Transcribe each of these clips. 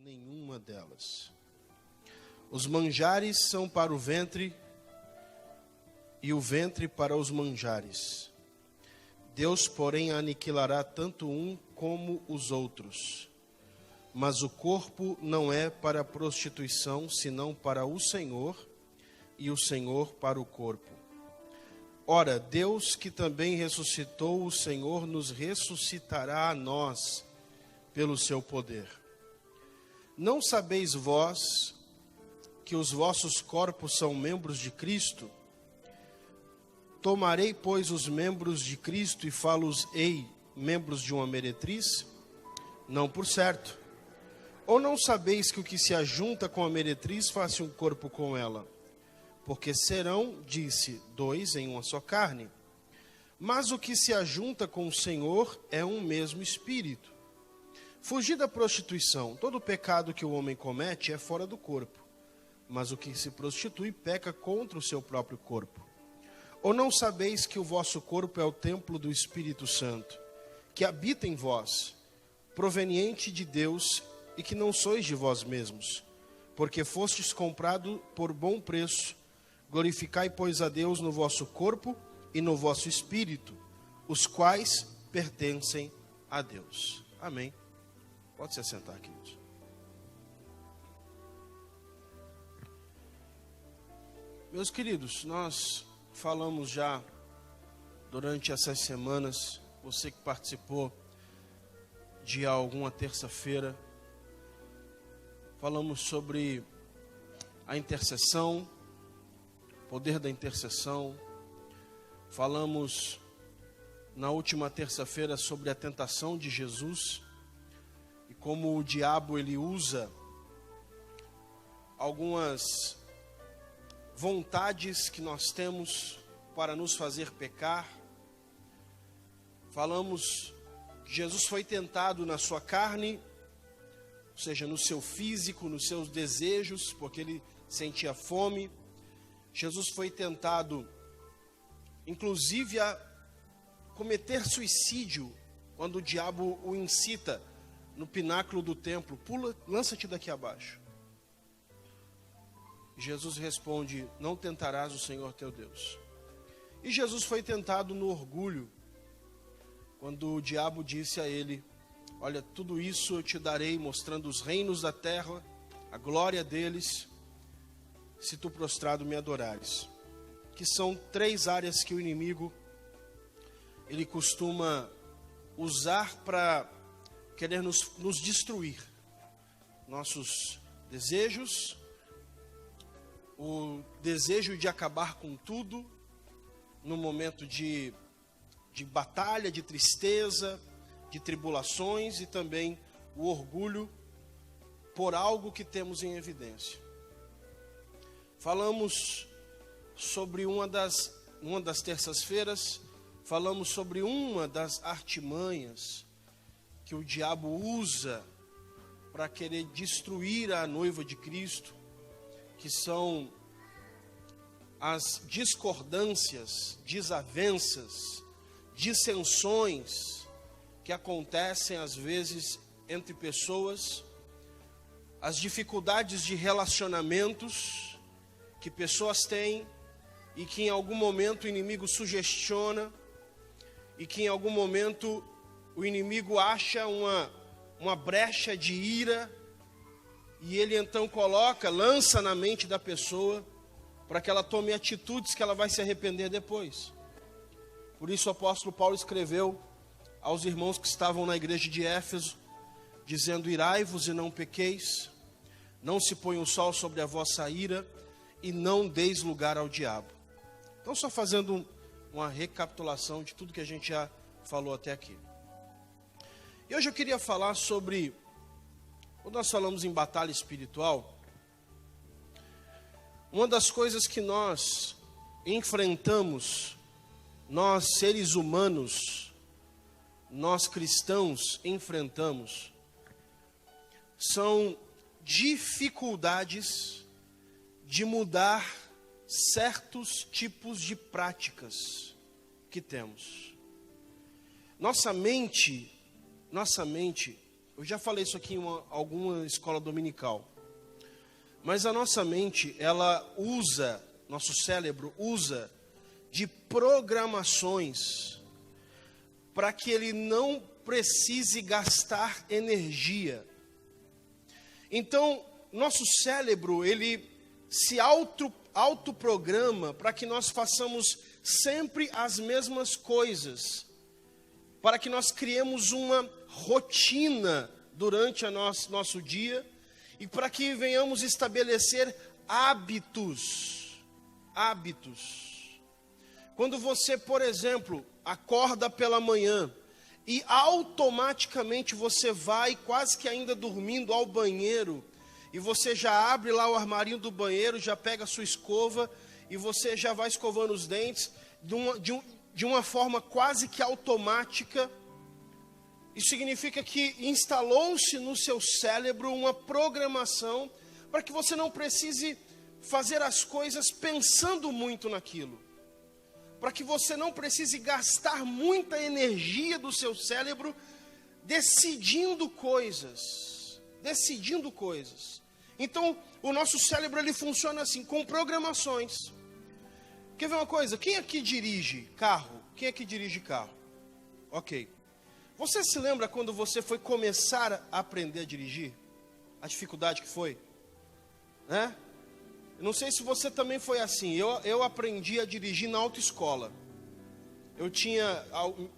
nenhuma delas. Os manjares são para o ventre e o ventre para os manjares. Deus, porém, aniquilará tanto um como os outros. Mas o corpo não é para a prostituição, senão para o Senhor, e o Senhor para o corpo. Ora, Deus, que também ressuscitou o Senhor, nos ressuscitará a nós pelo seu poder. Não sabeis vós que os vossos corpos são membros de Cristo? Tomarei, pois, os membros de Cristo e fá-los-ei membros de uma meretriz? Não por certo. Ou não sabeis que o que se ajunta com a meretriz faz um corpo com ela? Porque serão, disse, dois em uma só carne. Mas o que se ajunta com o Senhor é um mesmo espírito. Fugir da prostituição. Todo pecado que o homem comete é fora do corpo. Mas o que se prostitui peca contra o seu próprio corpo. Ou não sabeis que o vosso corpo é o templo do Espírito Santo, que habita em vós, proveniente de Deus, e que não sois de vós mesmos, porque fostes comprado por bom preço. Glorificai, pois, a Deus no vosso corpo e no vosso espírito, os quais pertencem a Deus. Amém. Pode se assentar, queridos. Meus queridos, nós falamos já durante essas semanas, você que participou de alguma terça-feira, falamos sobre a intercessão, poder da intercessão. Falamos na última terça-feira sobre a tentação de Jesus e como o diabo ele usa algumas vontades que nós temos para nos fazer pecar. Falamos que Jesus foi tentado na sua carne, ou seja, no seu físico, nos seus desejos, porque ele sentia fome. Jesus foi tentado, inclusive, a cometer suicídio, quando o diabo o incita no pináculo do templo: pula, lança-te daqui abaixo. Jesus responde: não tentarás o Senhor teu Deus. E Jesus foi tentado no orgulho, quando o diabo disse a ele: olha, tudo isso eu te darei, mostrando os reinos da terra, a glória deles, se tu prostrado me adorares. Que são três áreas que o inimigo ele costuma usar para querer nos destruir: nossos desejos, o desejo de acabar com tudo no momento de batalha, de tristeza, de tribulações, e também o orgulho por algo que temos em evidência. Falamos sobre uma das terças-feiras, falamos sobre uma das artimanhas que o diabo usa para querer destruir a noiva de Cristo, que são as discordâncias, desavenças, dissensões que acontecem às vezes entre pessoas, as dificuldades de relacionamentos que pessoas têm e que em algum momento o inimigo sugestiona, e que em algum momento o inimigo acha uma brecha de ira, e ele então lança na mente da pessoa para que ela tome atitudes que ela vai se arrepender depois. Por isso o apóstolo Paulo escreveu aos irmãos que estavam na igreja de Éfeso, dizendo: irai-vos e não pequeis, não se ponha o sol sobre a vossa ira, e não deis lugar ao diabo. Então, só fazendo uma recapitulação de tudo que a gente já falou até aqui. E hoje eu queria falar sobre, quando nós falamos em batalha espiritual, uma das coisas que nós enfrentamos, nós seres humanos, nós cristãos enfrentamos, são dificuldades de mudar certos tipos de práticas que temos. Nossa mente Eu já falei isso aqui em alguma escola dominical. Mas a nossa mente, nosso cérebro usa de programações para que ele não precise gastar energia. Então, nosso cérebro, ele se autoprograma para que nós façamos sempre as mesmas coisas, para que nós criemos uma rotina durante nosso dia e para que venhamos estabelecer hábitos. Quando você, por exemplo, acorda pela manhã e automaticamente você vai, quase que ainda dormindo, ao banheiro, e você já abre lá o armarinho do banheiro, já pega a sua escova e você já vai escovando os dentes de uma forma quase que automática. Isso significa que instalou-se no seu cérebro uma programação para que você não precise fazer as coisas pensando muito naquilo. Para que você não precise gastar muita energia do seu cérebro decidindo coisas. Então, o nosso cérebro ele funciona assim, com programações. Quer ver uma coisa? Quem aqui dirige carro? Ok. Você se lembra quando você foi começar a aprender a dirigir? A dificuldade que foi? Né? Eu não sei se você também foi assim. Eu aprendi a dirigir na autoescola. Eu tinha,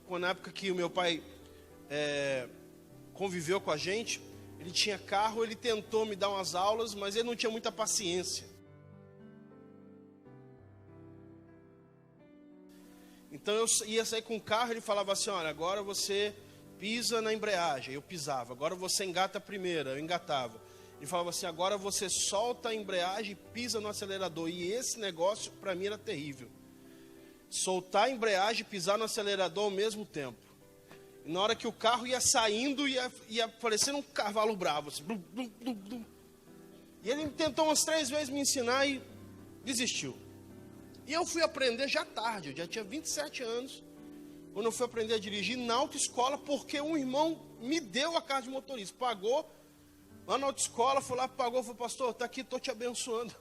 na época que o meu pai conviveu com a gente, ele tinha carro, ele tentou me dar umas aulas, mas ele não tinha muita paciência. Então eu ia sair com o carro, ele falava assim, olha, agora você pisa na embreagem, eu pisava. Agora você engata a primeira, eu engatava. Ele falava assim, agora você solta a embreagem e pisa no acelerador. E esse negócio para mim era terrível. Soltar a embreagem e pisar no acelerador ao mesmo tempo. E na hora que o carro ia saindo, ia parecendo um cavalo bravo. Assim, blum, blum, blum, blum. E ele tentou umas 3 vezes me ensinar e desistiu. E eu fui aprender já tarde, eu já tinha 27 anos. Quando eu fui aprender a dirigir na autoescola, porque um irmão me deu a carta de motorista, pagou lá na autoescola, foi lá, pagou, falou, pastor, está aqui, estou te abençoando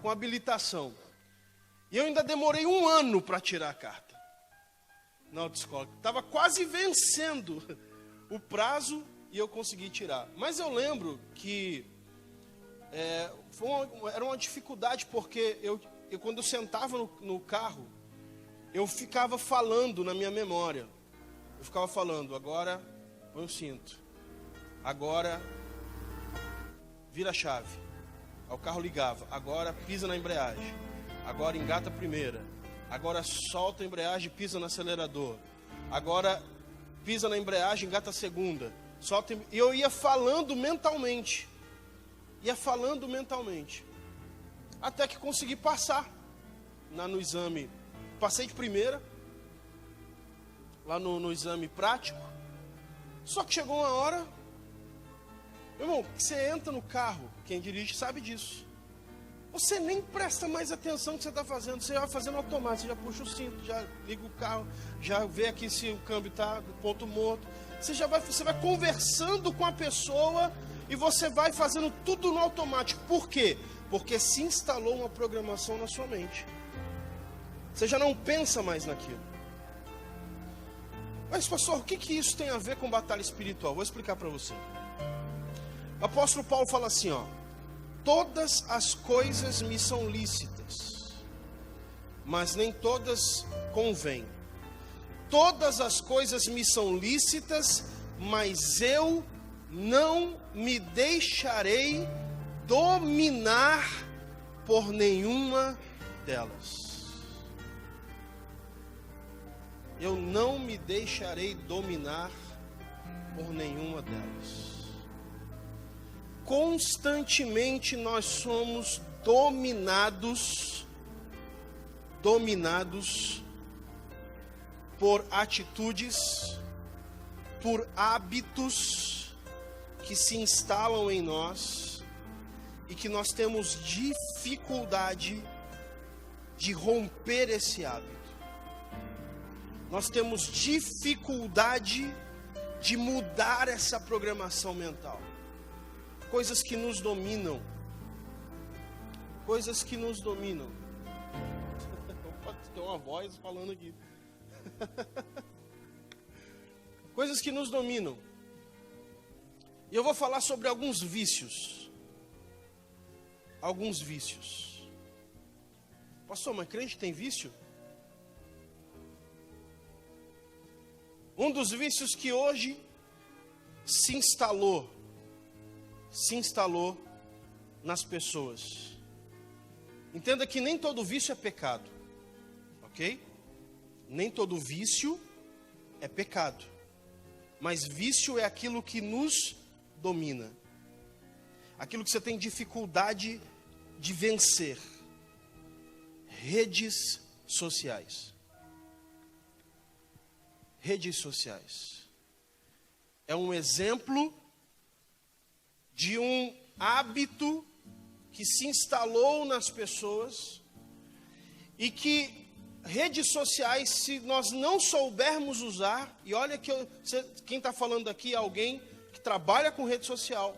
com habilitação. E eu ainda demorei 1 ano para tirar a carta na autoescola. Estava quase vencendo o prazo e eu consegui tirar. Mas eu lembro que era uma dificuldade, porque eu quando eu sentava no carro, eu ficava falando na minha memória. Eu ficava falando, agora põe o cinto. Agora vira a chave. Aí o carro ligava. Agora pisa na embreagem. Agora engata a primeira. Agora solta a embreagem e pisa no acelerador. Agora pisa na embreagem, engata a segunda. Solta. E eu ia falando mentalmente. Até que consegui passar no exame. Passei de primeira, lá no exame prático. Só que chegou uma hora, meu irmão, que você entra no carro, quem dirige sabe disso. Você nem presta mais atenção no que você está fazendo, você vai fazendo automático, você já puxa o cinto, já liga o carro, já vê aqui se o câmbio está no ponto morto. Você vai conversando com a pessoa e você vai fazendo tudo no automático. Por quê? Porque se instalou uma programação na sua mente. Você já não pensa mais naquilo. Mas, pastor, o que isso tem a ver com batalha espiritual? Vou explicar para você. O apóstolo Paulo fala assim, ó. Todas as coisas me são lícitas, mas nem todas convêm. Todas as coisas me são lícitas, mas eu não me deixarei dominar por nenhuma delas. Eu não me deixarei dominar por nenhuma delas. Constantemente nós somos dominados por atitudes, por hábitos que se instalam em nós e que nós temos dificuldade de romper esse hábito. Nós temos dificuldade de mudar essa programação mental. Coisas que nos dominam. Coisas que nos dominam. Tem uma voz falando aqui. Coisas que nos dominam. E eu vou falar sobre alguns vícios. Alguns vícios. Pastor, mas crente tem vício? Um dos vícios que hoje se instalou nas pessoas. Entenda que nem todo vício é pecado, ok? Nem todo vício é pecado, mas vício é aquilo que nos domina, aquilo que você tem dificuldade de vencer. Redes sociais. Redes sociais. É um exemplo de um hábito que se instalou nas pessoas e que redes sociais, se nós não soubermos usar, e olha que quem está falando aqui é alguém que trabalha com rede social,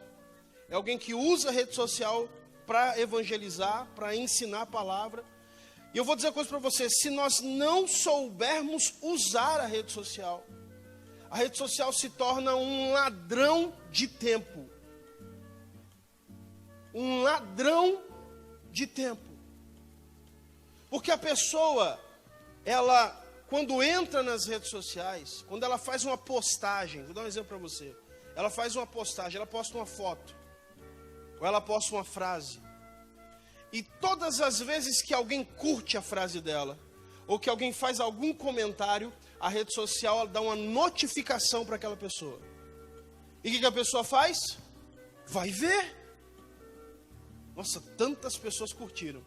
é alguém que usa rede social para evangelizar, para ensinar a palavra. E eu vou dizer uma coisa para você: se nós não soubermos usar a rede social se torna um ladrão de tempo. Um ladrão de tempo. Porque a pessoa, ela, quando entra nas redes sociais, quando ela faz uma postagem, vou dar um exemplo para você. Ela faz uma postagem, ela posta uma foto, ou ela posta uma frase. E todas as vezes que alguém curte a frase dela, ou que alguém faz algum comentário, a rede social ela dá uma notificação para aquela pessoa. E o que a pessoa faz? Vai ver. Nossa, tantas pessoas curtiram.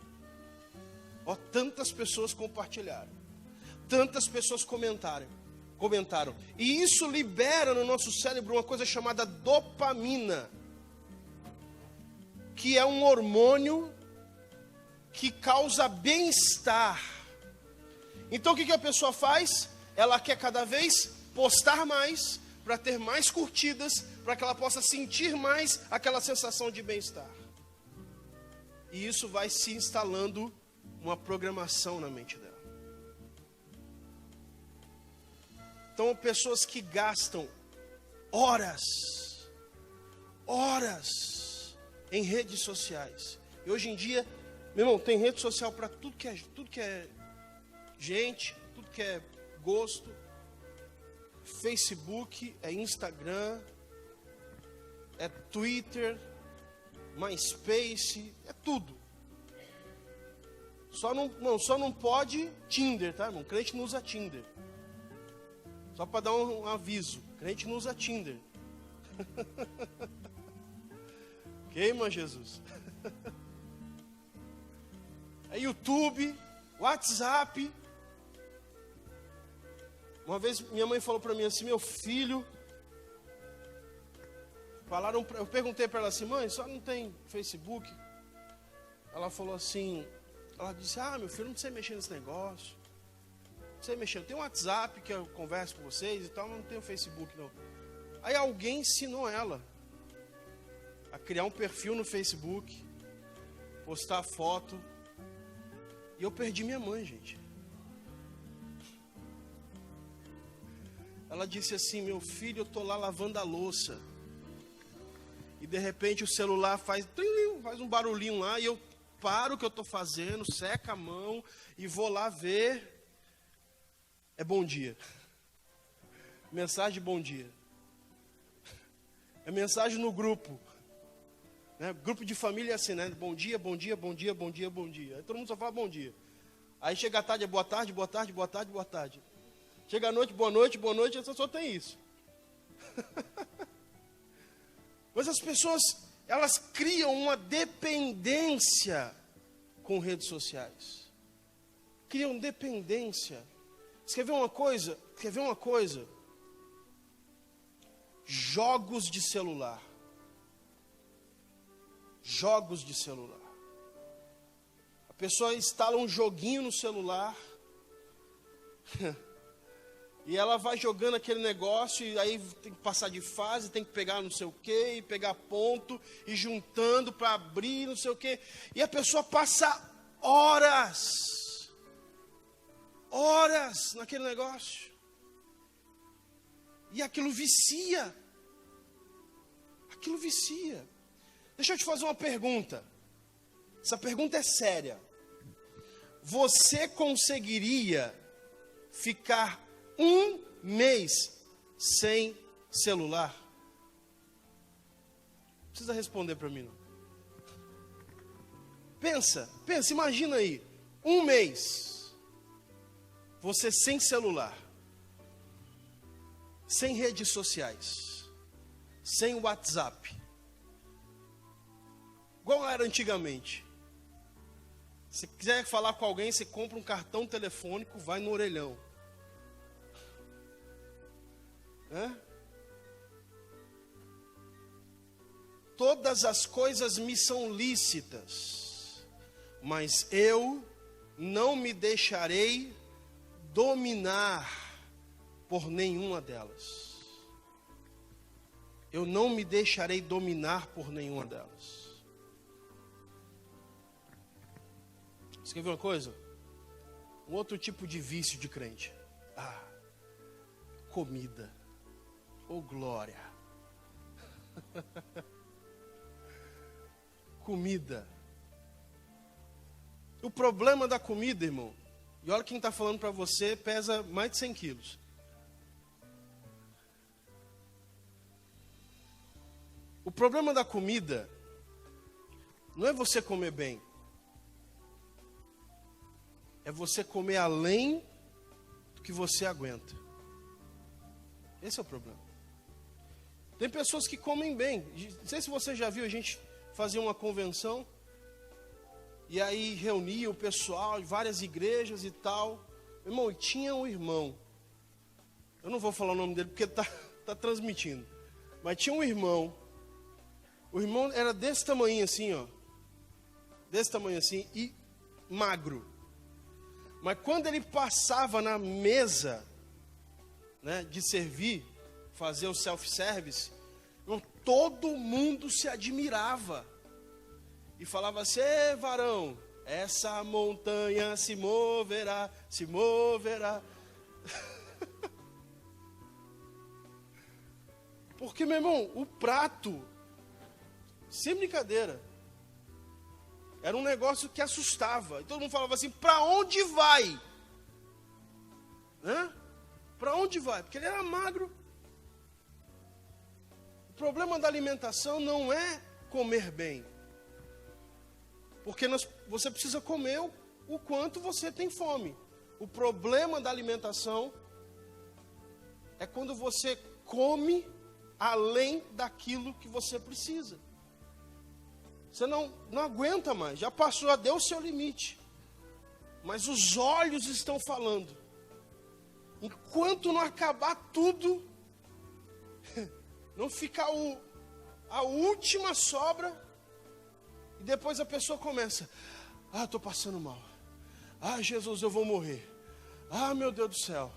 Ó, tantas pessoas compartilharam. Tantas pessoas comentaram. E isso libera no nosso cérebro uma coisa chamada dopamina, que é um hormônio que causa bem-estar. Então o que a pessoa faz? Ela quer cada vez postar mais, para ter mais curtidas, para que ela possa sentir mais aquela sensação de bem-estar. E isso vai se instalando uma programação na mente dela. Então, pessoas que gastam horas em redes sociais. E hoje em dia, meu irmão, tem rede social para tudo que é gente, tudo que é gosto. Facebook, é Instagram, é Twitter, MySpace, é tudo. Só não pode Tinder, tá, irmão? Crente não usa Tinder. Só para dar um aviso, crente não usa Tinder. Queima Jesus. É YouTube, WhatsApp. Uma vez minha mãe falou para mim assim: meu filho, eu perguntei para ela assim: mãe, só não tem Facebook? Ela falou assim, ela disse: meu filho, não sei mexer nesse negócio. Não sei mexer, eu tenho WhatsApp que eu converso com vocês e tal, mas não tenho Facebook não. Aí alguém ensinou ela a criar um perfil no Facebook, postar foto. E eu perdi minha mãe, gente. Ela disse assim: meu filho, eu tô lá lavando a louça. E de repente o celular faz um barulhinho lá. E eu paro o que eu tô fazendo, seca a mão e vou lá ver. É bom dia. Mensagem de bom dia. É mensagem no grupo. Né? Grupo de família é assim, né? Bom dia, bom dia, bom dia, bom dia, bom dia. Aí todo mundo só fala bom dia. Aí chega a tarde, é boa tarde, boa tarde, boa tarde, boa tarde. Chega a noite, boa noite, só tem isso. Mas as pessoas, elas criam uma dependência com redes sociais. Criam dependência. Você quer ver uma coisa? Jogos de celular. Jogos de celular. A pessoa instala um joguinho no celular. E ela vai jogando aquele negócio, e aí tem que passar de fase, tem que pegar não sei o quê, e pegar ponto, e juntando para abrir, não sei o quê. E a pessoa passa horas naquele negócio. E aquilo vicia. Aquilo vicia. Deixa eu te fazer uma pergunta. Essa pergunta é séria. Você conseguiria ficar um mês sem celular? Não precisa responder para mim, não. Pensa, imagina aí. Um mês. Você sem celular. Sem redes sociais. Sem WhatsApp. Igual era antigamente. Se quiser falar com alguém, você compra um cartão telefônico, vai no orelhão. Todas as coisas me são lícitas, mas eu não me deixarei dominar por nenhuma delas. Eu não me deixarei dominar por nenhuma delas. Você quer ver uma coisa? Um outro tipo de vício de crente. Comida. Oh, glória. Comida. O problema da comida, irmão, e olha quem está falando para você, pesa mais de 100 quilos. O problema da comida não é você comer bem. É você comer além do que você aguenta. Esse é o problema. Tem pessoas que comem bem. Não sei se você já viu, a gente fazia uma convenção. E aí reunia o pessoal de várias igrejas e tal. Irmão, e tinha um irmão. Eu não vou falar o nome dele porque tá transmitindo. Mas tinha um irmão. O irmão era desse tamanho assim, ó. Desse tamanho assim e magro. Mas quando ele passava na mesa, né, de servir, fazer o self-service, todo mundo se admirava. E falava assim: varão, essa montanha se moverá, se moverá. Porque, meu irmão, o prato, sem brincadeira, era um negócio que assustava. E todo mundo falava assim: para onde vai? Para onde vai? Porque ele era magro. O problema da alimentação não é comer bem. Porque você precisa comer o quanto você tem fome. O problema da alimentação é quando você come além daquilo que você precisa. Você não aguenta mais, já passou, deu o seu limite. Mas os olhos estão falando. Enquanto não acabar tudo, não ficar a última sobra, e depois a pessoa começa: estou passando mal. Jesus, eu vou morrer. Meu Deus do céu.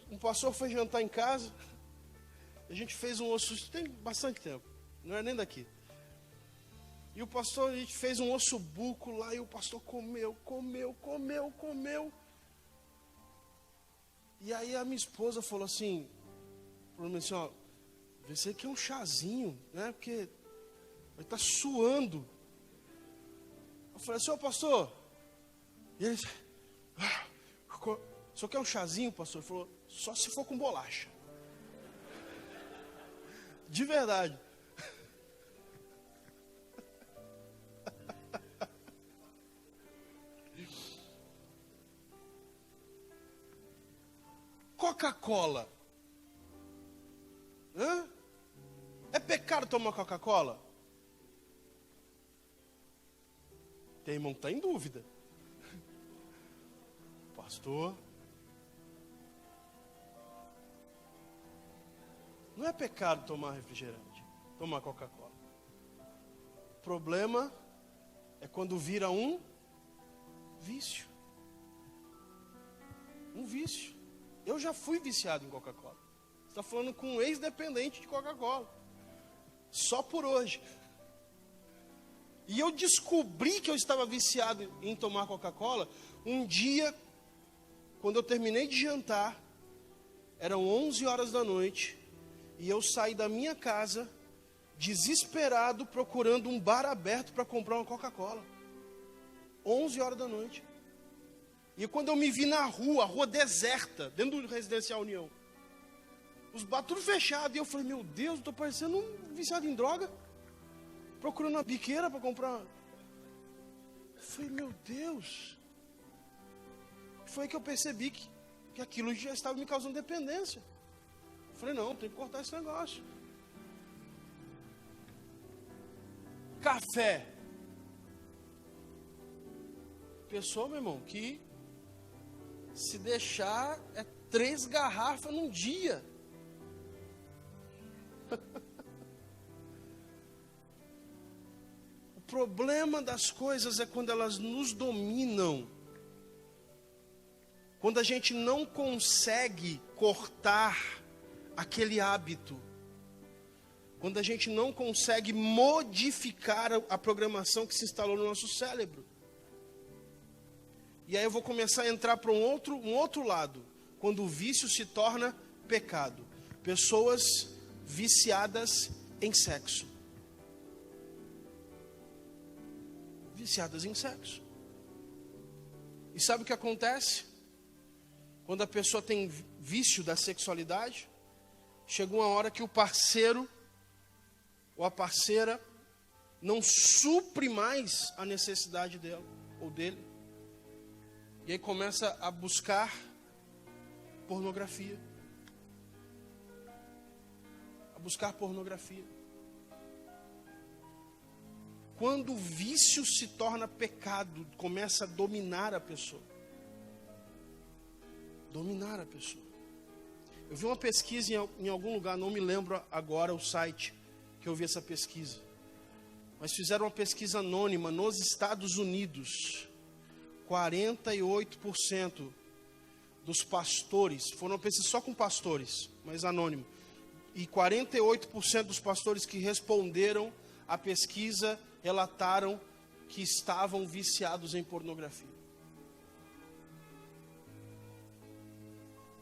Um pastor foi jantar em casa, a gente fez um osso, tem bastante tempo, não é nem daqui. E o pastor, a gente fez um osso buco lá, e o pastor comeu. E aí a minha esposa falou assim, vê se aqui é um chazinho, né? Porque ele está suando. Eu falei assim: pastor. E ele disse: o senhor quer um chazinho, pastor? Ele falou: só se for com bolacha. De verdade. Coca-Cola. É pecado tomar Coca-Cola? Tem irmão que está em dúvida. Pastor, não é pecado tomar refrigerante, tomar Coca-Cola. O problema é quando vira um vício. Um vício. Eu já fui viciado em Coca-Cola. Você está falando com um ex-dependente de Coca-Cola. Só por hoje. E eu descobri que eu estava viciado em tomar Coca-Cola um dia, quando eu terminei de jantar, eram 11 horas da noite, e eu saí da minha casa, desesperado, procurando um bar aberto para comprar uma Coca-Cola. 11 horas da noite. E quando eu me vi na rua deserta, dentro do Residencial União, os bares tudo fechados, e eu falei, meu Deus, estou parecendo um viciado em droga, procurando uma biqueira para comprar. Eu falei, meu Deus. Foi aí que eu percebi que aquilo já estava me causando dependência. Eu falei, não, tem que cortar esse negócio. Café. Pessoa, meu irmão, que se deixar é 3 garrafas num dia. O problema das coisas é quando elas nos dominam. Quando a gente não consegue cortar aquele hábito. Quando a gente não consegue modificar a programação que se instalou no nosso cérebro. E aí eu vou começar a entrar para um outro lado. Quando o vício se torna pecado. Pessoas viciadas em sexo. Viciadas em sexo. E sabe o que acontece? Quando a pessoa tem vício da sexualidade, chega uma hora que o parceiro ou a parceira não supre mais a necessidade dela ou dele. E aí começa a buscar pornografia. A buscar pornografia. Quando o vício se torna pecado, começa a dominar a pessoa. Dominar a pessoa. Eu vi uma pesquisa em algum lugar, não me lembro agora o site que eu vi essa pesquisa. Mas fizeram uma pesquisa anônima nos Estados Unidos. 48% dos pastores, foram uma pesquisa só com pastores, mas anônimo. E 48% dos pastores que responderam à pesquisa relataram que estavam viciados em pornografia.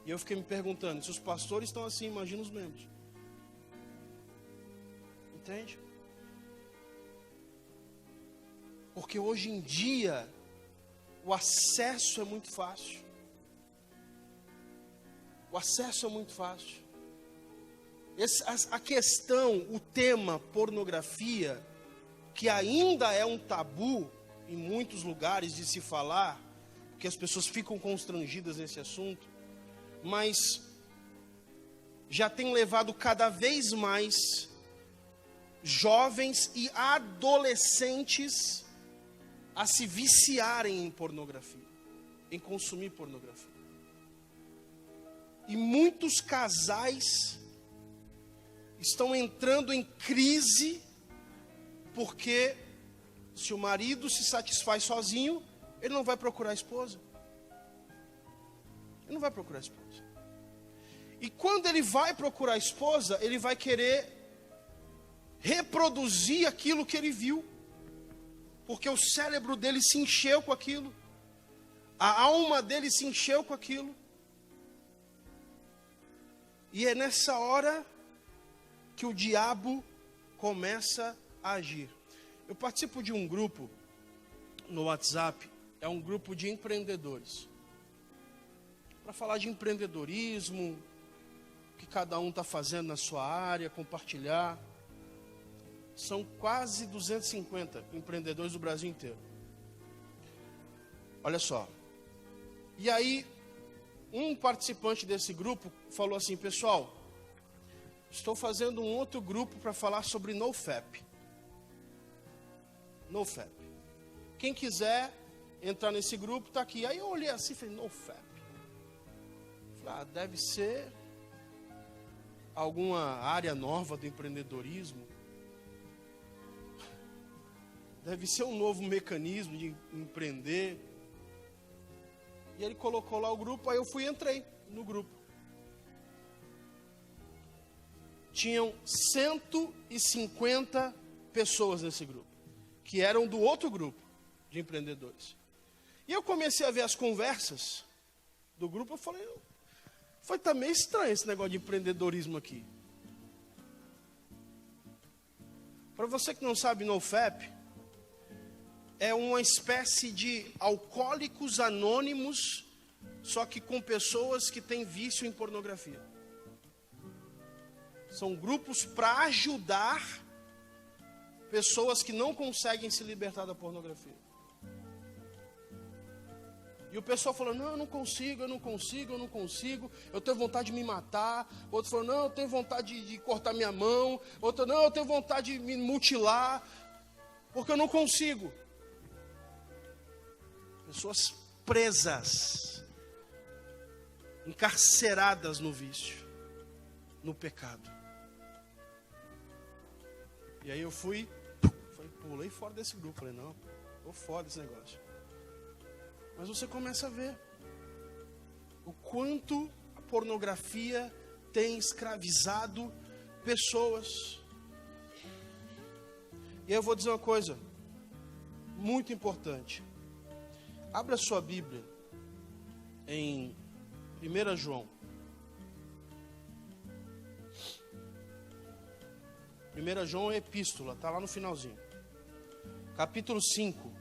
E eu fiquei me perguntando, se os pastores estão assim, imagina os membros. Entende? Porque hoje em dia, o acesso é muito fácil. O acesso é muito fácil. A questão, o tema pornografia, que ainda é um tabu em muitos lugares de se falar, porque as pessoas ficam constrangidas nesse assunto, mas já tem levado cada vez mais jovens e adolescentes a se viciarem em pornografia, em consumir pornografia. E muitos casais estão entrando em crise, porque se o marido se satisfaz sozinho, ele não vai procurar a esposa. Ele não vai procurar a esposa. E quando ele vai procurar a esposa, ele vai querer reproduzir aquilo que ele viu. Porque o cérebro dele se encheu com aquilo. A alma dele se encheu com aquilo. E é nessa hora que o diabo começa a agir. Eu participo de um grupo no WhatsApp, é um grupo de empreendedores. Para falar de empreendedorismo, o que cada um está fazendo na sua área, compartilhar. São quase 250 empreendedores do Brasil inteiro. Olha só. E aí, um participante desse grupo falou assim, pessoal, estou fazendo um outro grupo para falar sobre NoFap. NoFap. Quem quiser entrar nesse grupo, está aqui. Aí eu olhei assim e falei, NoFap. Falei, deve ser alguma área nova do empreendedorismo. Deve ser um novo mecanismo de empreender. E ele colocou lá o grupo, aí eu entrei no grupo. Tinham 150 pessoas nesse grupo, que eram do outro grupo de empreendedores. E eu comecei a ver as conversas do grupo, eu falei, tá meio estranho esse negócio de empreendedorismo aqui. Para você que não sabe, NoFap é uma espécie de alcoólicos anônimos, só que com pessoas que têm vício em pornografia. São grupos para ajudar pessoas que não conseguem se libertar da pornografia. E o pessoal falou, não, eu não consigo, eu tenho vontade de me matar. Outro falou, não, eu tenho vontade de cortar minha mão. Outro, não, eu tenho vontade de me mutilar, porque eu não consigo. Pessoas presas, encarceradas no vício, no pecado. E aí eu pulei fora desse grupo. Falei, não, tô fora desse negócio. Mas você começa a ver o quanto a pornografia tem escravizado pessoas. E aí eu vou dizer uma coisa muito importante. Abra sua Bíblia em 1 João. 1 João é epístola, está lá no finalzinho. Capítulo 5.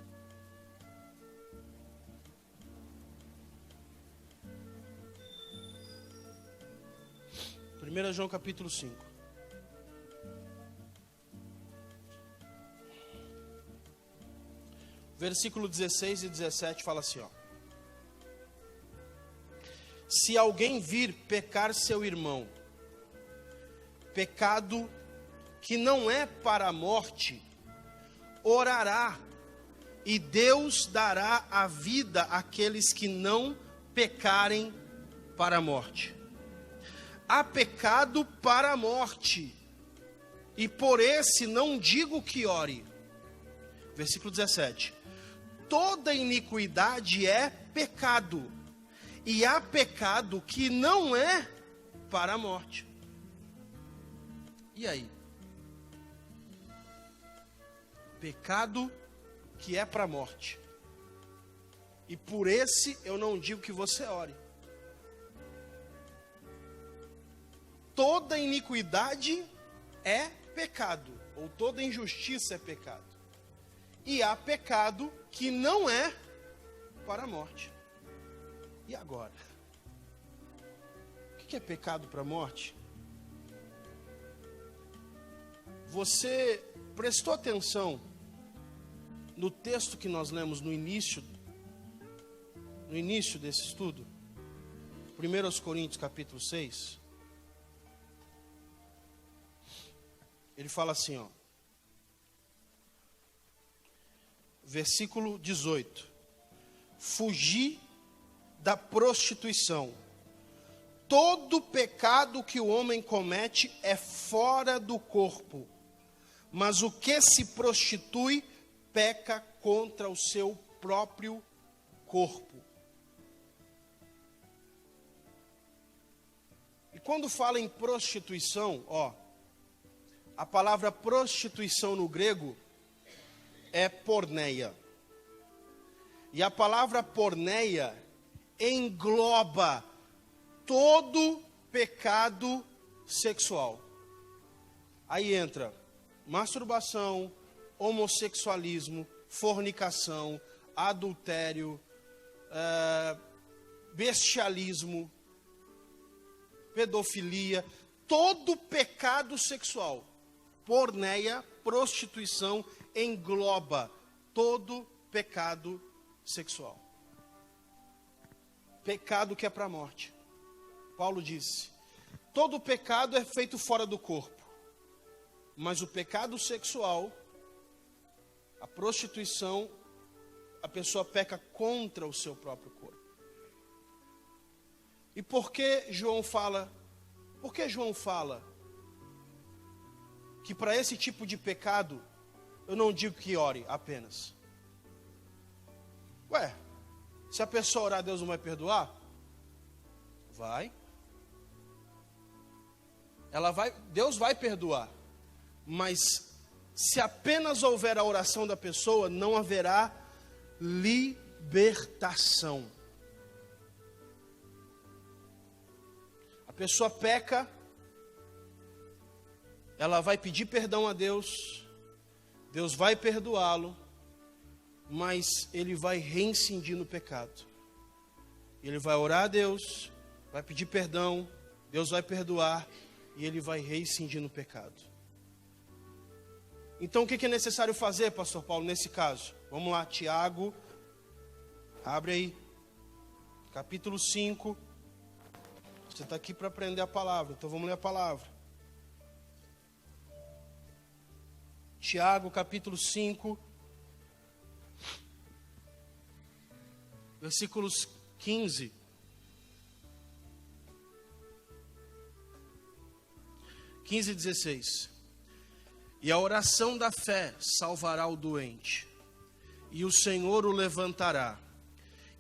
1 João capítulo 5. Versículo 16 e 17 fala assim, ó. Se alguém vir pecar seu irmão, pecado que não é para a morte, orará, e Deus dará a vida àqueles que não pecarem para a morte. Há pecado para a morte, e por esse não digo que ore. Versículo 17. Toda iniquidade é pecado, e há pecado que não é para a morte. E aí? Pecado que é para a morte, e por esse eu não digo que você ore. Toda iniquidade é pecado, ou toda injustiça é pecado. E há pecado que não é para a morte. E agora? O que é pecado para a morte? Você prestou atenção no texto que nós lemos no início desse estudo? 1 Coríntios capítulo 6. Ele fala assim, ó. Versículo 18. Fugi da prostituição. Todo pecado que o homem comete é fora do corpo, mas o que se prostitui peca contra o seu próprio corpo. E quando fala em prostituição, ó, a palavra prostituição no grego é porneia. E a palavra porneia engloba todo pecado sexual. Aí entra masturbação, homossexualismo, fornicação, adultério, bestialismo, pedofilia, todo pecado sexual. Porneia, prostituição, engloba todo pecado sexual. Pecado que é para a morte. Paulo disse, todo pecado é feito fora do corpo, mas o pecado sexual, a prostituição, a pessoa peca contra o seu próprio corpo. E por que João fala que para esse tipo de pecado, eu não digo que ore apenas? Se a pessoa orar, Deus não vai perdoar? Vai. Deus vai perdoar. Mas se apenas houver a oração da pessoa, não haverá libertação. A pessoa peca, ela vai pedir perdão a Deus, Deus vai perdoá-lo, mas ele vai reincidir no pecado. Ele vai orar a Deus, vai pedir perdão, Deus vai perdoar e ele vai reincidir no pecado. Então o que é necessário fazer, pastor Paulo, nesse caso? Vamos lá, Tiago, abre aí, capítulo 5. Você está aqui para aprender a palavra, então vamos ler a palavra. Tiago, capítulo 5, versículos 15. 15 e 16. E a oração da fé salvará o doente, e o Senhor o levantará.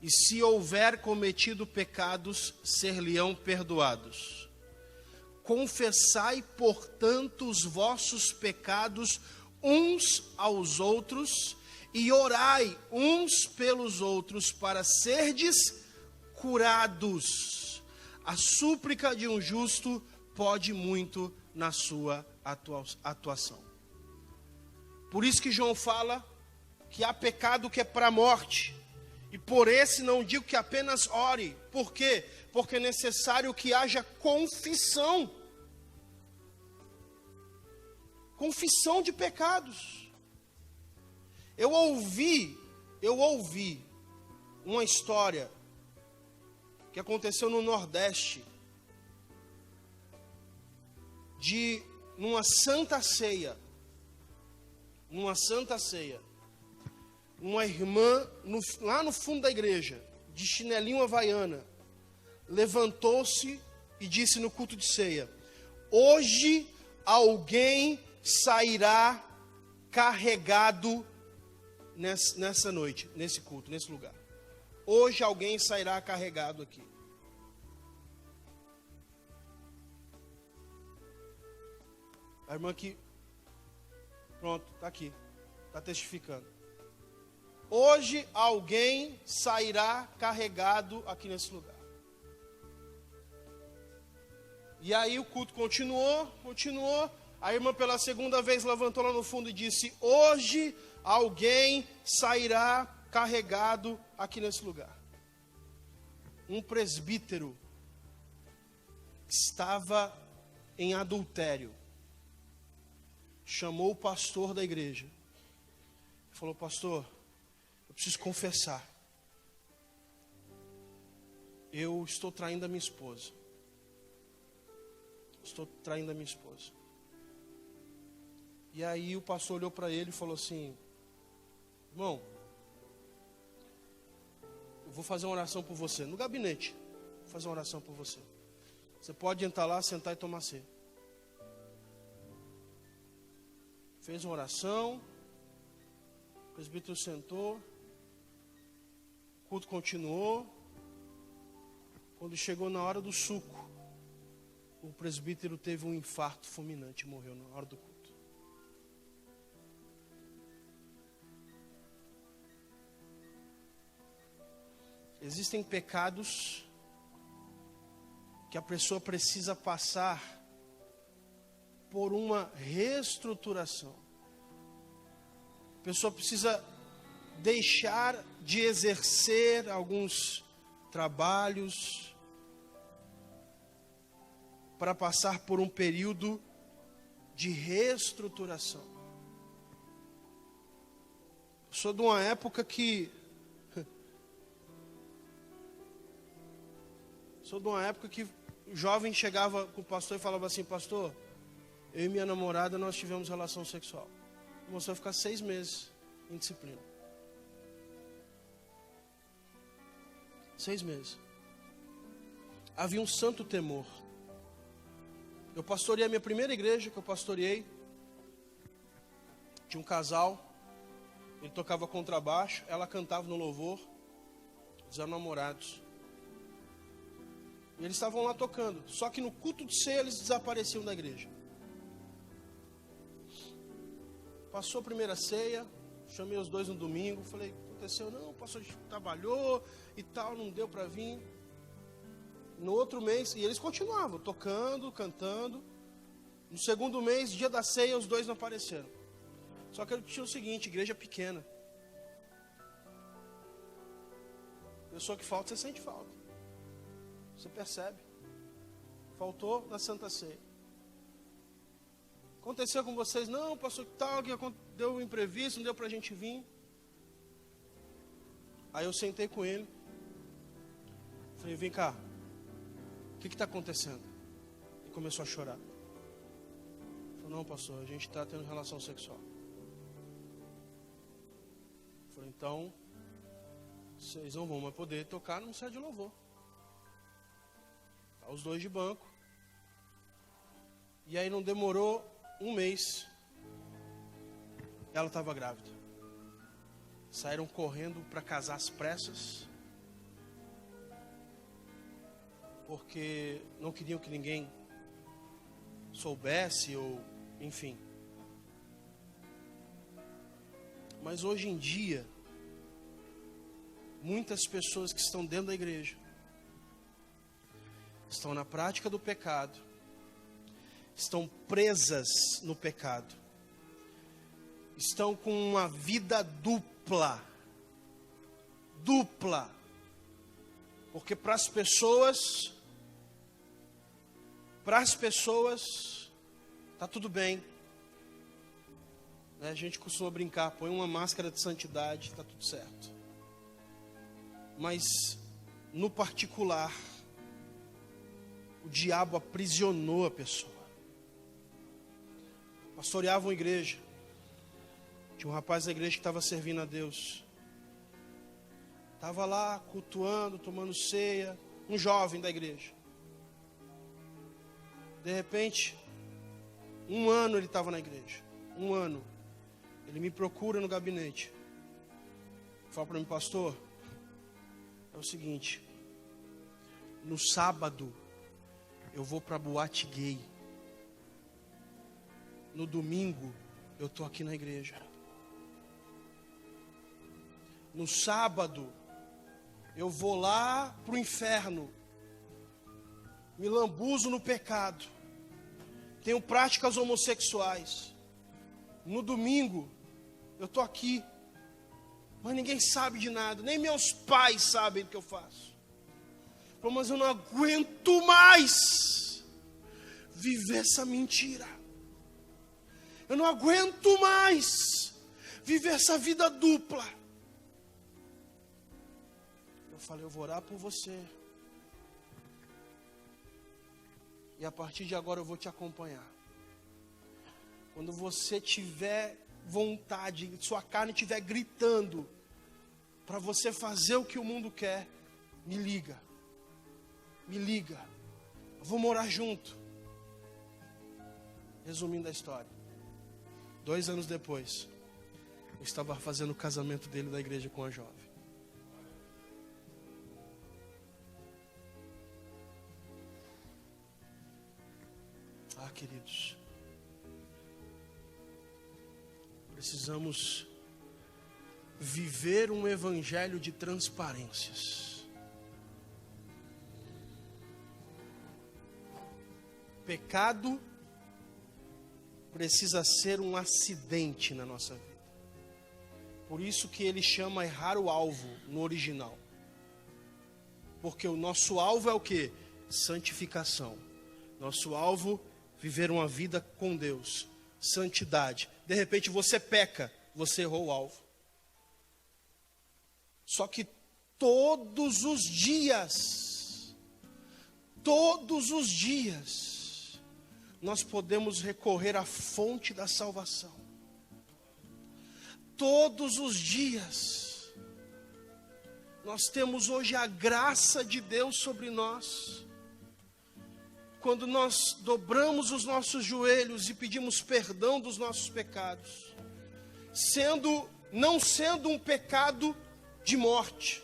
E se houver cometido pecados, ser-lhe-ão perdoados. Confessai, portanto, os vossos pecados uns aos outros, e orai uns pelos outros, para serdes curados. A súplica de um justo pode muito na sua atuação. Por isso que João fala que há pecado que é para a morte. E por esse não digo que apenas ore. Por quê? Porque é necessário que haja confissão. Confissão de pecados. Eu ouvi uma história que aconteceu no Nordeste, de numa santa ceia, uma irmã lá no fundo da igreja, de chinelinho havaiana, levantou-se e disse no culto de ceia: hoje alguém sairá carregado nessa noite, nesse culto, nesse lugar. Hoje alguém sairá carregado aqui. A irmã aqui, pronto, está aqui, está testificando. Hoje alguém sairá carregado aqui nesse lugar. E aí o culto continuou. A irmã pela segunda vez levantou lá no fundo e disse: hoje alguém sairá carregado aqui nesse lugar. Um presbítero estava em adultério. Chamou o pastor da igreja. Falou: pastor, eu preciso confessar. Eu estou traindo a minha esposa. E aí o pastor olhou para ele e falou assim: irmão, eu vou fazer uma oração por você. No gabinete, vou fazer uma oração por você. Você pode entrar lá, sentar e tomar ceia. Fez uma oração. O presbítero sentou. O culto continuou. Quando chegou na hora do suco, o presbítero teve um infarto fulminante e morreu na hora do culto. Existem pecados que a pessoa precisa passar por uma reestruturação. A pessoa precisa deixar de exercer alguns trabalhos para passar por um período de reestruturação. Eu sou de uma época que o jovem chegava com o pastor e falava assim: pastor, eu e minha namorada nós tivemos relação sexual. Começou a ficar 6 meses em disciplina. 6 meses. Havia um santo temor. Eu pastoreei a minha primeira igreja que eu pastoreei. Tinha um casal. Ele tocava contrabaixo, ela cantava no louvor. Eles eram namorados. E eles estavam lá tocando. Só que no culto de ceia eles desapareciam da igreja. Passou a primeira ceia, chamei os dois no domingo, falei, aconteceu? Não, o pastor trabalhou e tal, não deu para vir. No outro mês, e eles continuavam tocando, cantando. No segundo mês, dia da ceia, os dois não apareceram. Só que eu tinha o seguinte, igreja pequena. Pessoa que falta, você sente falta. Você percebe. Faltou na Santa Ceia. Aconteceu com vocês? Não, pastor, que tal, que deu um imprevisto, não deu para a gente vir. Aí eu sentei com ele. Falei, vem cá. O que está acontecendo? Ele começou a chorar. Falei, não, pastor, a gente está tendo relação sexual. Falei, então, vocês não vão mais poder tocar no set de louvor. Tá os dois de banco. E aí não demorou um mês. Ela estava grávida. Saíram correndo para casar às pressas. Porque não queriam que ninguém soubesse ou, enfim. Mas hoje em dia, muitas pessoas que estão dentro da igreja estão na prática do pecado, estão presas no pecado, estão com uma vida dupla, porque para as pessoas tá tudo bem, né? A gente costuma brincar, põe uma máscara de santidade, tá tudo certo. Mas no particular, o diabo aprisionou a pessoa. Pastoreava uma igreja. Tinha um rapaz da igreja que estava servindo a Deus. Estava lá cultuando, tomando ceia. Um jovem da igreja. De repente, 1 ano ele estava na igreja. 1 ano. Ele me procura no gabinete. Fala para mim, pastor, é o seguinte. No sábado, eu vou para boate gay. No domingo, eu estou aqui na igreja. No sábado, eu vou lá para o inferno. Me lambuzo no pecado. Tenho práticas homossexuais. No domingo, eu estou aqui. Mas ninguém sabe de nada. Nem meus pais sabem do que eu faço. Mas eu não aguento mais viver essa mentira. Eu não aguento mais viver essa vida dupla. Eu falei, eu vou orar por você. E a partir de agora eu vou te acompanhar. Quando você tiver vontade, sua carne estiver gritando para você fazer o que o mundo quer, me liga. Me liga. Eu vou morar junto. Resumindo a história. 2 anos depois, eu estava fazendo o casamento dele da igreja com a jovem. Ah, queridos, precisamos viver um evangelho de transparências. Pecado precisa ser um acidente na nossa vida. Por isso que ele chama errar o alvo no original. Porque o nosso alvo é o quê? Santificação. Nosso alvo, viver uma vida com Deus. Santidade. De repente você peca, você errou o alvo. Só que todos os dias, nós podemos recorrer à fonte da salvação. Todos os dias, nós temos hoje a graça de Deus sobre nós. Quando nós dobramos os nossos joelhos e pedimos perdão dos nossos pecados, não sendo um pecado de morte,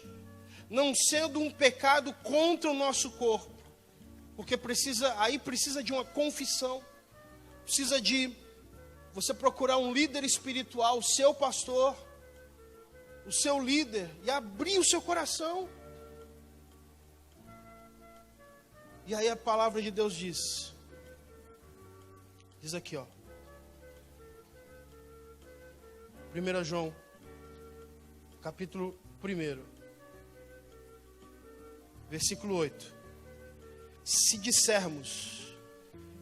não sendo um pecado contra o nosso corpo, Porque precisa de uma confissão. Precisa de você procurar um líder espiritual, o seu pastor, o seu líder, e abrir o seu coração. E aí a palavra de Deus diz aqui, ó. 1 João, capítulo 1, versículo 8. Se dissermos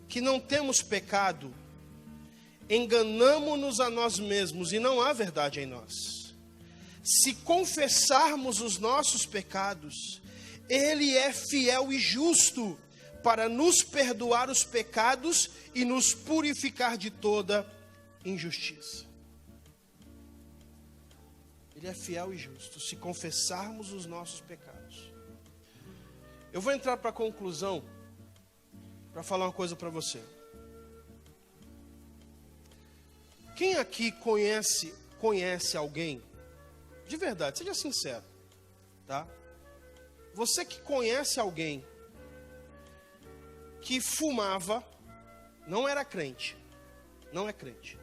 que não temos pecado, enganamo-nos a nós mesmos e não há verdade em nós. Se confessarmos os nossos pecados, Ele é fiel e justo para nos perdoar os pecados e nos purificar de toda injustiça. Ele é fiel e justo se confessarmos os nossos pecados. Eu vou entrar para a conclusão, para falar uma coisa para você. Quem aqui conhece alguém, de verdade, seja sincero, tá? Você que conhece alguém que fumava, não era crente, não é crente.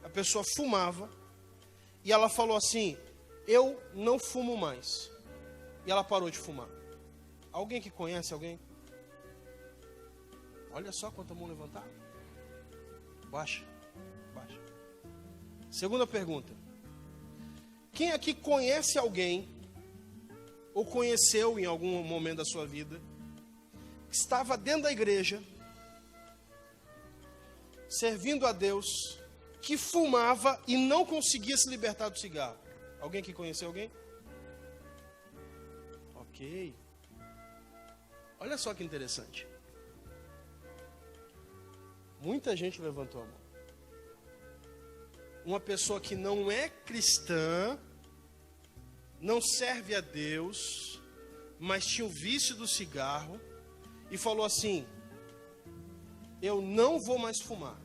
A pessoa fumava e ela falou assim: eu não fumo mais. E ela parou de fumar. Alguém que conhece alguém? Olha só quanta mão levantada. Baixa. Segunda pergunta. Quem aqui conhece alguém, ou conheceu em algum momento da sua vida, que estava dentro da igreja, servindo a Deus, que fumava e não conseguia se libertar do cigarro? Alguém que conheceu alguém? Ok. Olha só que interessante. Muita gente levantou a mão. Uma pessoa que não é cristã, não serve a Deus, mas tinha o vício do cigarro, e falou assim: eu não vou mais fumar.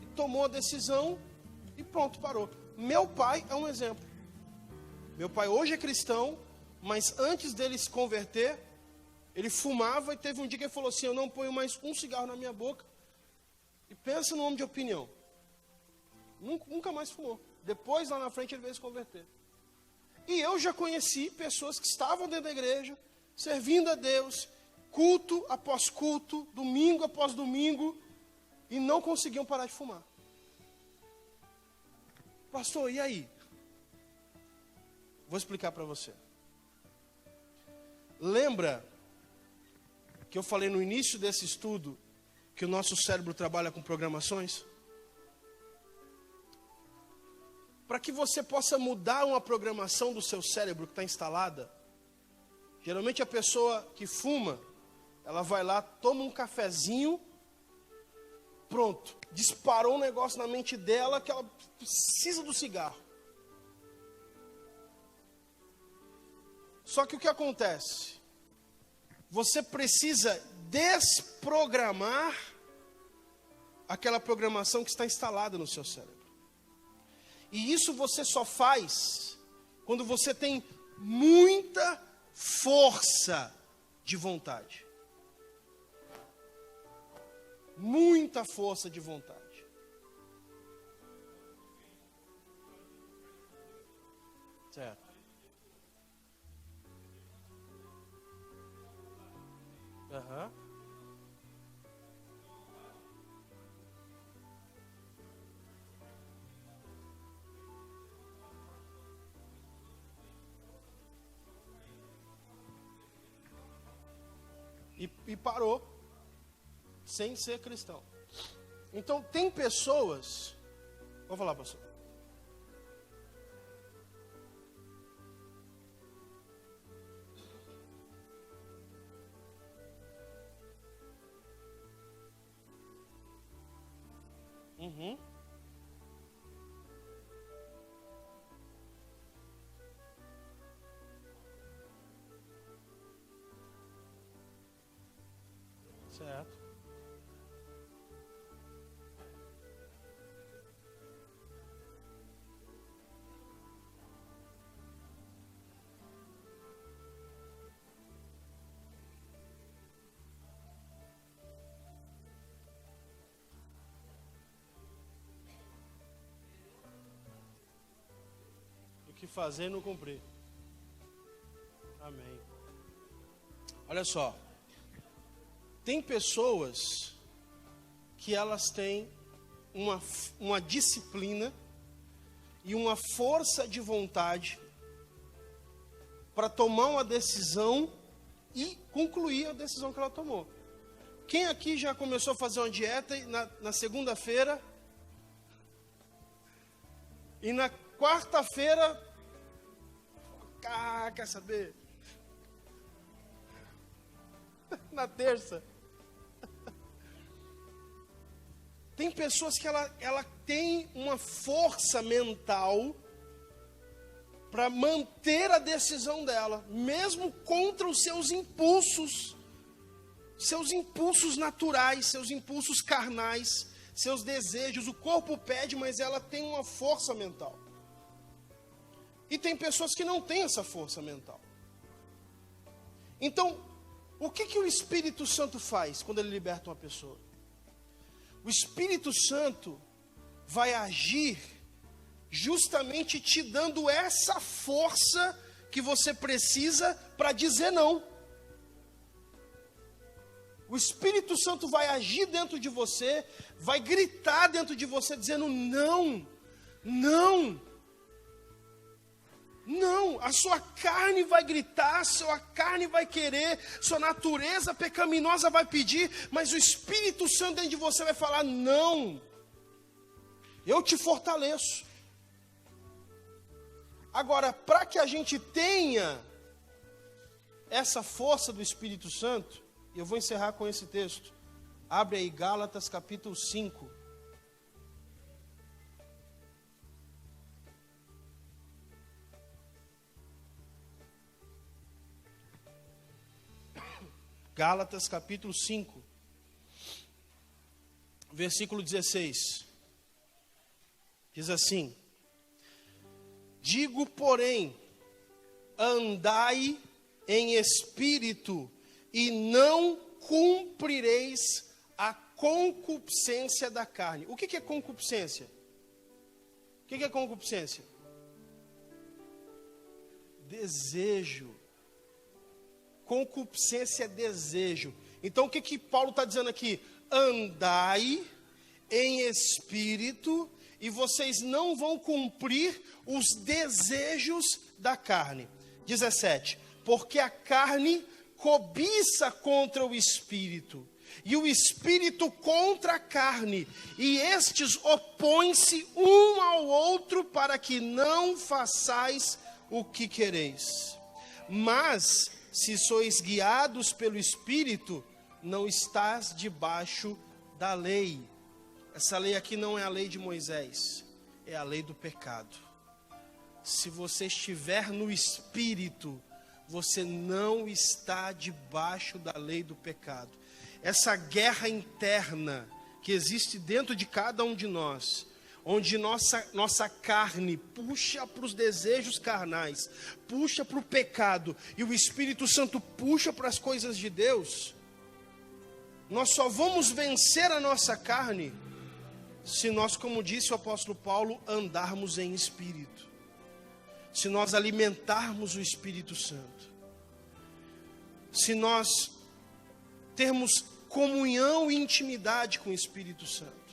E tomou a decisão e pronto, parou. Meu pai é um exemplo. Meu pai hoje é cristão, mas antes dele se converter, ele fumava, e teve um dia que ele falou assim: eu não ponho mais um cigarro na minha boca. E pensa no homem de opinião. Nunca mais fumou. Depois, lá na frente, ele veio se converter. E eu já conheci pessoas que estavam dentro da igreja, servindo a Deus, culto após culto, domingo após domingo, e não conseguiam parar de fumar. Pastor, e aí? Vou explicar para você. Lembra que eu falei no início desse estudo que o nosso cérebro trabalha com programações? Para que você possa mudar uma programação do seu cérebro que está instalada, geralmente a pessoa que fuma, ela vai lá, toma um cafezinho, pronto, disparou um negócio na mente dela que ela precisa do cigarro. Só que o que acontece? Você precisa desprogramar aquela programação que está instalada no seu cérebro. E isso você só faz quando você tem muita força de vontade. Muita força de vontade. Certo. Aham. E parou, sem ser cristão. Então tem pessoas, vou falar, pastor. Uhum. Certo. que fazer e não cumprir. Amém. Olha só. Tem pessoas que elas têm uma disciplina e uma força de vontade para tomar uma decisão e concluir a decisão que ela tomou. Quem aqui já começou a fazer uma dieta e na segunda-feira e na quarta-feira, quer saber? Na terça. Tem pessoas que ela tem uma força mental para manter a decisão dela, mesmo contra os seus impulsos naturais, seus impulsos carnais, seus desejos. O corpo pede, mas ela tem uma força mental. E tem pessoas que não têm essa força mental. Então, o que o Espírito Santo faz quando ele liberta uma pessoa? O Espírito Santo vai agir justamente te dando essa força que você precisa para dizer não. O Espírito Santo vai agir dentro de você, vai gritar dentro de você dizendo não, não, não. A sua carne vai gritar, a sua carne vai querer, sua natureza pecaminosa vai pedir, mas o Espírito Santo dentro de você vai falar não. Eu te fortaleço. Agora, para que a gente tenha essa força do Espírito Santo, eu vou encerrar com esse texto. Abre aí Gálatas capítulo 5. Gálatas capítulo 5, versículo 16. Diz assim: digo, porém, andai em espírito, e não cumprireis a concupiscência da carne. O que é concupiscência? O que é concupiscência? Desejo. Concupiscência é desejo. Então o que Paulo está dizendo aqui? Andai em espírito, e vocês não vão cumprir os desejos da carne. 17. Porque a carne cobiça contra o espírito, e o espírito contra a carne, e estes opõem-se um ao outro, para que não façais o que quereis. Mas se sois guiados pelo Espírito, não estás debaixo da lei. Essa lei aqui não é a lei de Moisés, é a lei do pecado. Se você estiver no Espírito, você não está debaixo da lei do pecado. Essa guerra interna que existe dentro de cada um de nós, onde nossa carne puxa para os desejos carnais, puxa para o pecado, e o Espírito Santo puxa para as coisas de Deus, nós só vamos vencer a nossa carne se nós, como disse o apóstolo Paulo, andarmos em espírito, se nós alimentarmos o Espírito Santo, se nós termos comunhão e intimidade com o Espírito Santo.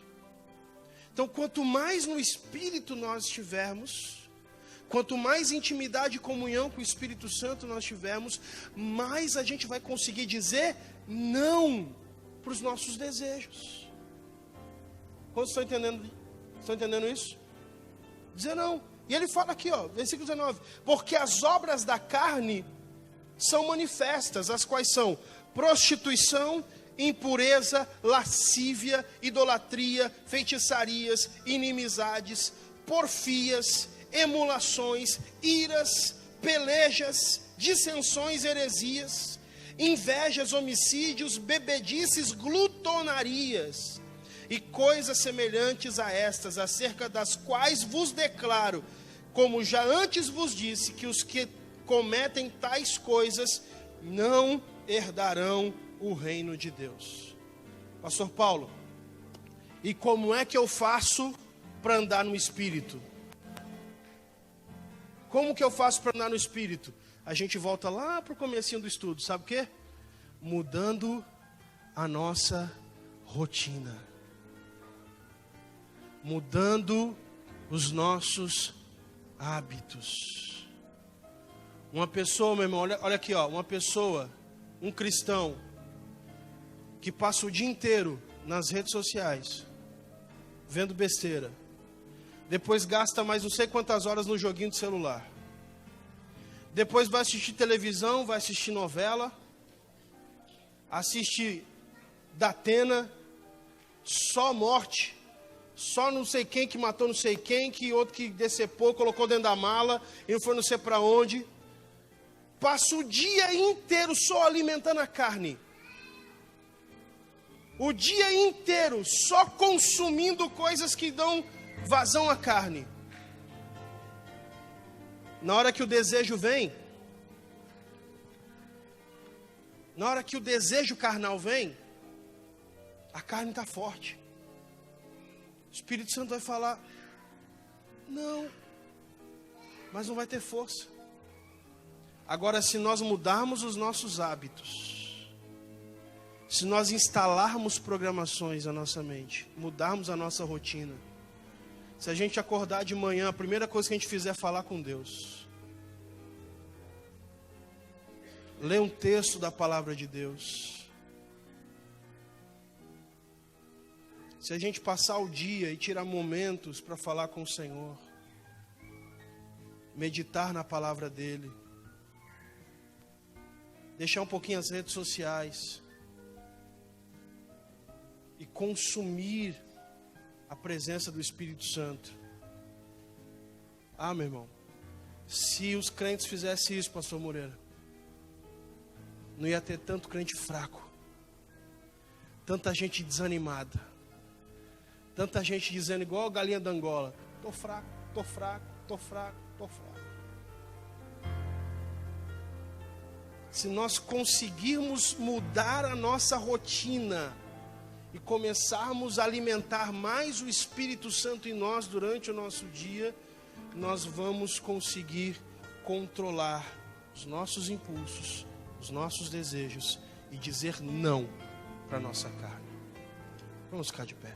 Então, quanto mais no Espírito nós estivermos, quanto mais intimidade e comunhão com o Espírito Santo nós tivermos, mais a gente vai conseguir dizer não para os nossos desejos. Quantos estão entendendo isso? Dizer não. E ele fala aqui, versículo 19: porque as obras da carne são manifestas, as quais são prostituição, impureza, lascívia, idolatria, feitiçarias, inimizades, porfias, emulações, iras, pelejas, dissensões, heresias, invejas, homicídios, bebedices, glutonarias e coisas semelhantes a estas, acerca das quais vos declaro, como já antes vos disse, que os que cometem tais coisas não herdarão o reino de Deus. Pastor Paulo, e como é que eu faço para andar no Espírito? Como que eu faço para andar no Espírito? A gente volta lá para o comecinho do estudo, sabe o quê? Mudando a nossa rotina. Mudando os nossos hábitos. Uma pessoa, meu irmão, olha aqui, ó, uma pessoa, um cristão, que passa o dia inteiro nas redes sociais, vendo besteira, depois gasta mais não sei quantas horas no joguinho de celular, depois vai assistir televisão, vai assistir novela, assiste Datena, só morte, só não sei quem que matou não sei quem, que outro que decepou, colocou dentro da mala, e não foi não sei para onde. Passa o dia inteiro só alimentando a carne. O dia inteiro só consumindo coisas que dão vazão à carne. Na hora que o desejo vem, na hora que o desejo carnal vem, a carne está forte. O Espírito Santo vai falar, não, mas não vai ter força. Agora, se nós mudarmos os nossos hábitos, se nós instalarmos programações na nossa mente, mudarmos a nossa rotina, se a gente acordar de manhã, a primeira coisa que a gente fizer é falar com Deus, ler um texto da palavra de Deus, se a gente passar o dia e tirar momentos para falar com o Senhor, meditar na palavra dEle, deixar um pouquinho as redes sociais e consumir a presença do Espírito Santo. Ah, meu irmão, se os crentes fizessem isso, pastor Moreira, não ia ter tanto crente fraco, tanta gente desanimada, tanta gente dizendo igual a galinha da Angola, tô fraco, tô fraco, tô fraco, tô fraco. Se nós conseguirmos mudar a nossa rotina e começarmos a alimentar mais o Espírito Santo em nós durante o nosso dia, nós vamos conseguir controlar os nossos impulsos, os nossos desejos e dizer não para a nossa carne. Vamos ficar de pé.